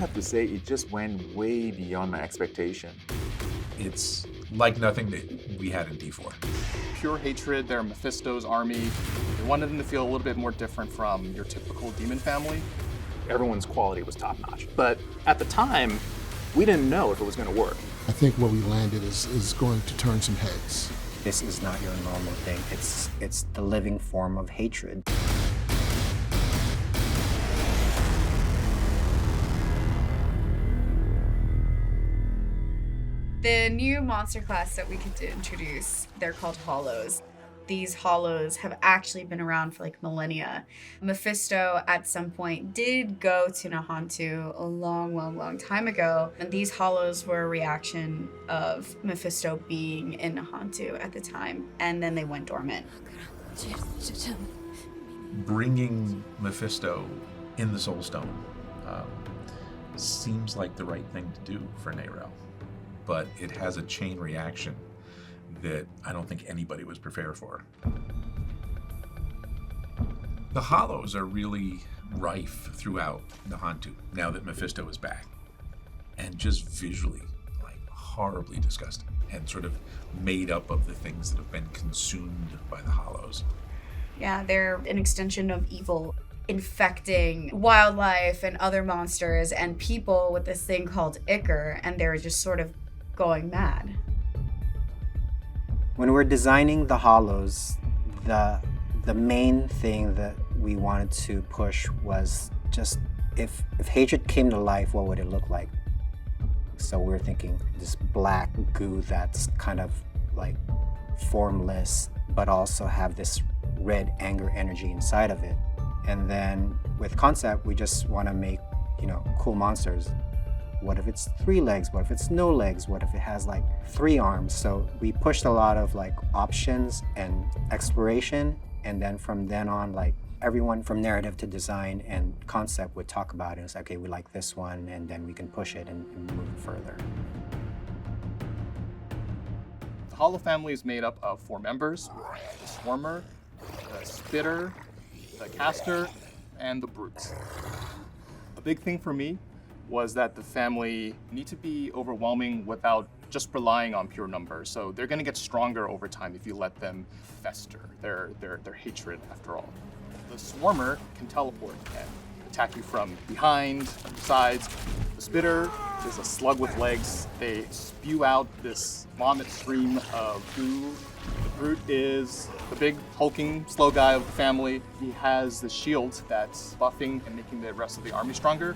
have to say it just went way beyond my expectation. It's like nothing that we had in D4. Pure hatred, they're Mephistos' army. They wanted them to feel a little bit more different from your typical demon family. Everyone's quality was top-notch. But at the time, we didn't know if it was going to work. I think where we landed is going to turn some heads. This is not your normal thing. It's the living form of hatred. The new monster class that we get to introduce, they're called Hollows. These Hollows have actually been around for like millennia. Mephisto at some point did go to Nahantu a long time ago, and these Hollows were a reaction of Mephisto being in Nahantu at the time, and then they went dormant. Bringing Mephisto in the Soul Stone seems like the right thing to do for Nerel, but it has a chain reaction that I don't think anybody was prepared for. The Hollows are really rife throughout Nahantu now that Mephisto is back, and just visually, like, horribly disgusting and sort of made up of the things that have been consumed by the Hollows. Yeah, they're an extension of evil, infecting wildlife and other monsters and people with this thing called Ichor, and they're just sort of going mad. When we're designing the Hollows, the main thing that we wanted to push was just if hatred came to life, what would it look like? So we're thinking this black goo that's kind of like formless, but also have this red anger energy inside of it. And then with concept, we just want to make, cool monsters. What if it's 3 legs? What if it's no legs? What if it has like 3 arms? So we pushed a lot of like options and exploration. And then from then on, like everyone from narrative to design and concept would talk about it. It's like, okay, we like this one, and then we can push it and move it further. The Hollow family is made up of 4 members: the Swarmer, the Spitter, the Caster, and the Brutes. A big thing for me was that the family need to be overwhelming without just relying on pure numbers. So they're going to get stronger over time if you let them fester. Their hatred, after all. The Swarmer can teleport and attack you from behind, sides. The Spitter is a slug with legs. They spew out this vomit stream of goo. The Brute is the big, hulking, slow guy of the family. He has the shield that's buffing and making the rest of the army stronger.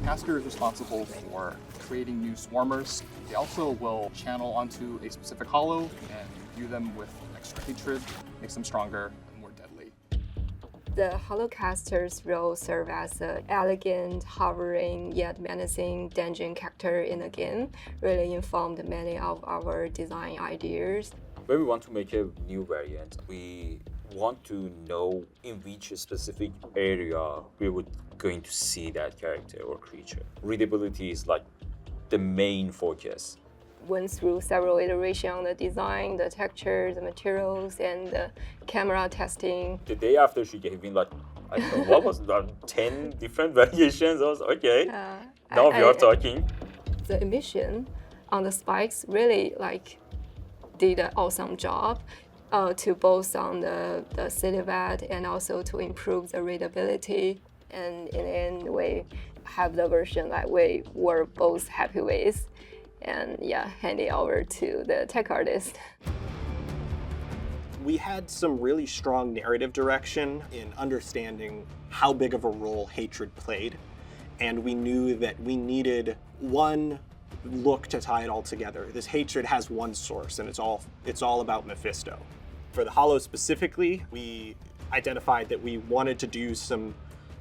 Caster is responsible for creating new swarmers. They also will channel onto a specific hollow and imbue them with extra hatred, makes them stronger and more deadly. The Hollowcaster's role serves as an elegant, hovering, yet menacing dungeon character in the game, really informed many of our design ideas. When we want to make a new variant, we want to know in which specific area we would going to see that character or creature. Readability is like the main focus. Went through several iterations on the design, the texture, the materials, and the camera testing. The day after she gave me like, I don't know, what was that, 10 different variations? I was okay, now we are talking. The emission on the spikes really did an awesome job to both on the silhouette and also to improve the readability. And in the end, we have the version that we were both happy with, and hand it over to the tech artist. We had some really strong narrative direction in understanding how big of a role hatred played, and we knew that we needed one look to tie it all together. This hatred has one source, and it's all about Mephisto. For the Hollow specifically, we identified that we wanted to do some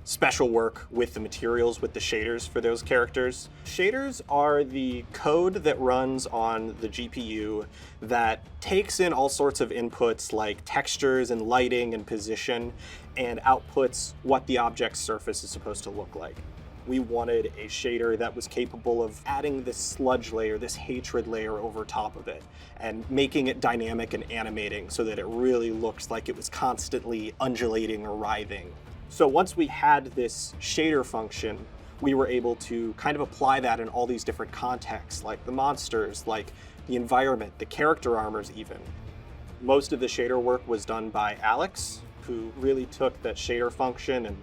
special work with the materials, with the shaders for those characters. Shaders are the code that runs on the GPU that takes in all sorts of inputs like textures and lighting and position and outputs what the object's surface is supposed to look like. We wanted a shader that was capable of adding this sludge layer, this hatred layer over top of it, and making it dynamic and animating so that it really looks like it was constantly undulating or writhing. So once we had this shader function, we were able to kind of apply that in all these different contexts, like the monsters, like the environment, the character armors even. Most of the shader work was done by Alex, who really took that shader function and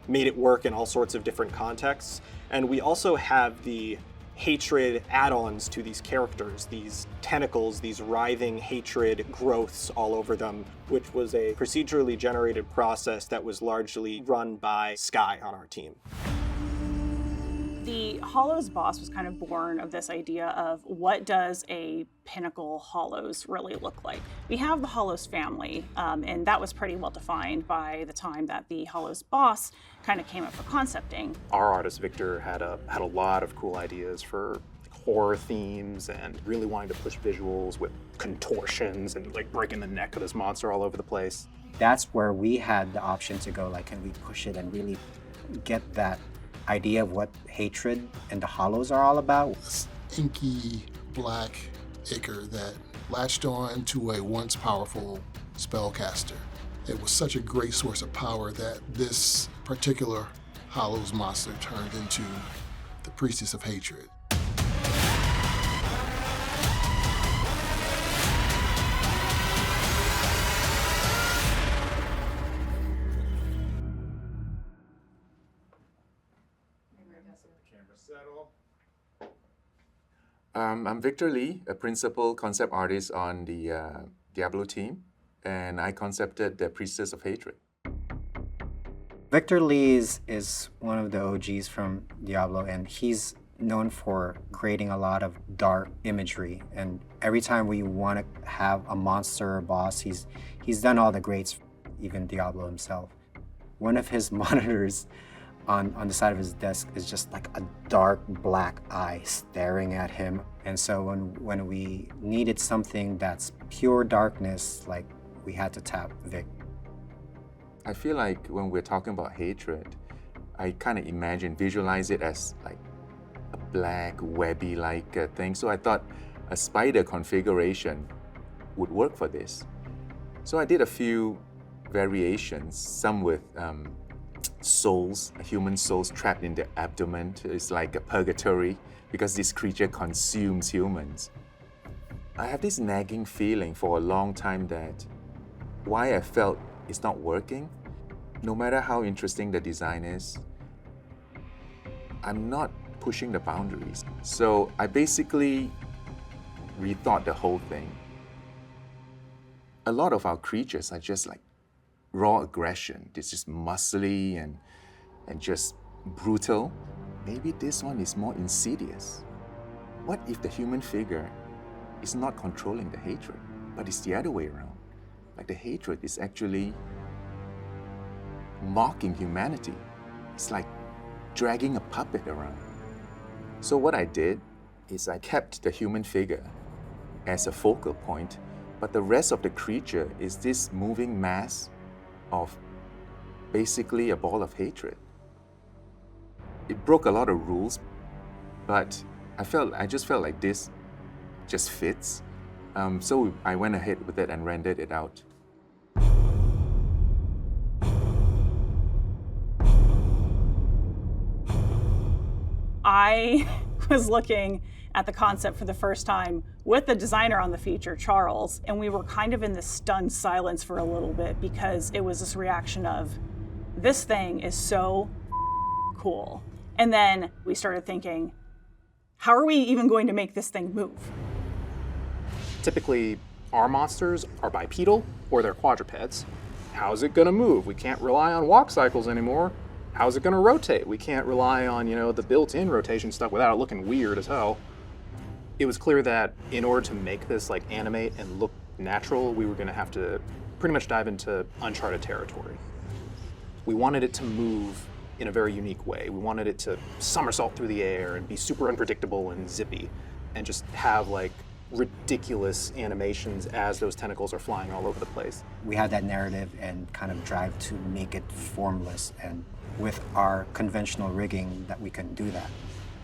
made it work in all sorts of different contexts. And we also have the hatred add-ons to these characters, these tentacles, these writhing hatred growths all over them, which was a procedurally generated process that was largely run by Sky on our team. The Hollows boss was kind of born of this idea of what does a pinnacle Hollows really look like. We have the Hollows family, and that was pretty well defined by the time that the Hollows boss kind of came up for concepting. Our artist Victor had a lot of cool ideas for horror themes and really wanting to push visuals with contortions and like breaking the neck of this monster all over the place. That's where we had the option to go, like, can we push it and really get that idea of what hatred and the Hollows are all about? This inky black ichor that latched on to a once powerful spellcaster. It was such a great source of power that this particular Hollows monster turned into the priestess of hatred. I'm Victor Lee, a principal concept artist on the Diablo team, and I concepted the Priestess of Hatred. Victor Lee is one of the OGs from Diablo, and he's known for creating a lot of dark imagery. And every time we want to have a monster or boss, he's done all the greats, even Diablo himself. One of his monitors on the side of his desk is just like a dark black eye staring at him. And so when we needed something that's pure darkness, like, we had to tap Vic. I feel like when we're talking about hatred, I kind of visualize it as like a black, webby-like thing. So I thought a spider configuration would work for this. So I did a few variations, some with souls, human souls trapped in the abdomen. It's like a purgatory because this creature consumes humans. I have this nagging feeling for a long time that why I felt it's not working, no matter how interesting the design is, I'm not pushing the boundaries. So I basically rethought the whole thing. A lot of our creatures are just like raw aggression. It's just muscly and just brutal. Maybe this one is more insidious. What if the human figure is not controlling the hatred, but it's the other way around? Like the hatred is actually mocking humanity. It's like dragging a puppet around. So what I did is I kept the human figure as a focal point, but the rest of the creature is this moving mass of basically a ball of hatred. It broke a lot of rules, but I just felt like this just fits. So I went ahead with it and rendered it out. I was looking at the concept for the first time with the designer on the feature, Charles, and we were kind of in this stunned silence for a little bit because it was this reaction of, this thing is so cool. And then we started thinking, how are we even going to make this thing move? Typically, our monsters are bipedal or they're quadrupeds. How's it gonna move? We can't rely on walk cycles anymore. How's it gonna rotate? We can't rely on, the built-in rotation stuff without it looking weird as hell. It was clear that in order to make this like animate and look natural, we were gonna have to pretty much dive into uncharted territory. We wanted it to move in a very unique way. We wanted it to somersault through the air and be super unpredictable and zippy and just have like ridiculous animations as those tentacles are flying all over the place. We had that narrative and kind of drive to make it formless, and with our conventional rigging that we couldn't do that.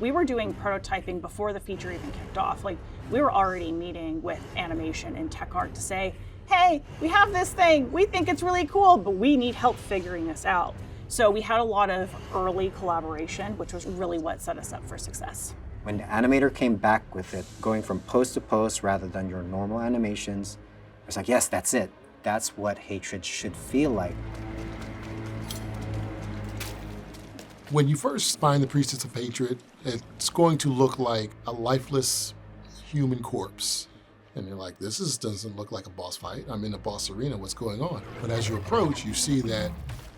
We were doing prototyping before the feature even kicked off. Like, we were already meeting with animation and tech art to say, hey, we have this thing, we think it's really cool, but we need help figuring this out. So we had a lot of early collaboration, which was really what set us up for success. When the animator came back with it, going from pose to pose rather than your normal animations, I was like, yes, that's it. That's what hatred should feel like. When you first find the Priestess of Hatred, it's going to look like a lifeless human corpse. And you're like, doesn't look like a boss fight. I'm in a boss arena, what's going on? But as you approach, you see that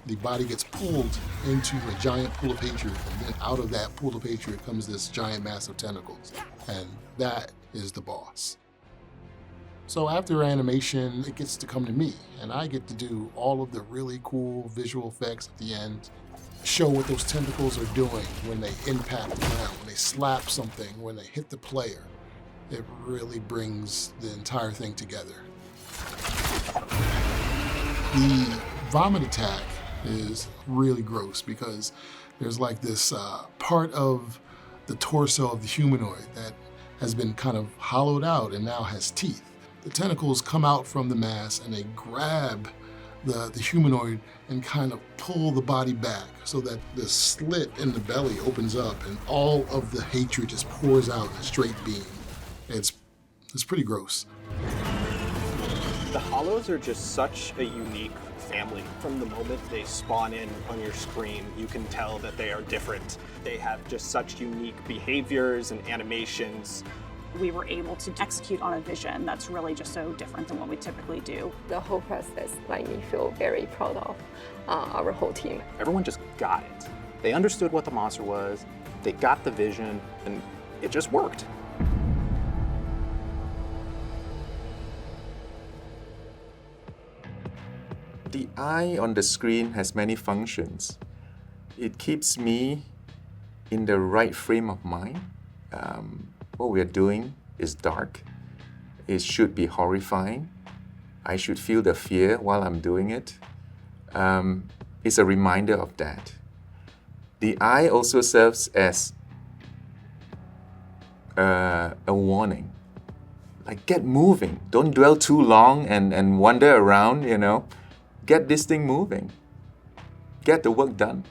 the body gets pulled into a giant pool of hatred, and then out of that pool of hatred comes this giant mass of tentacles. And that is the boss. So after animation, it gets to come to me, and I get to do all of the really cool visual effects at the end, show what those tentacles are doing when they impact the ground, when they slap something, when they hit the player. It really brings the entire thing together. The vomit attack is really gross because there's like this part of the torso of the humanoid that has been kind of hollowed out and now has teeth. The tentacles come out from the mass and they grab the humanoid and kind of pull the body back so that the slit in the belly opens up and all of the hatred just pours out in a straight beam. It's pretty gross. The Hollows are just such a unique family. From the moment they spawn in on your screen, you can tell that they are different. They have just such unique behaviors and animations. We were able to execute on a vision that's really just so different than what we typically do. The whole process made me feel very proud of our whole team. Everyone just got it. They understood what the monster was, they got the vision, and it just worked. The eye on the screen has many functions. It keeps me in the right frame of mind. What we are doing is dark. It should be horrifying. I should feel the fear while I'm doing it. It's a reminder of that. The eye also serves as a warning. Like, get moving. Don't dwell too long and wander around, Get this thing moving. Get the work done.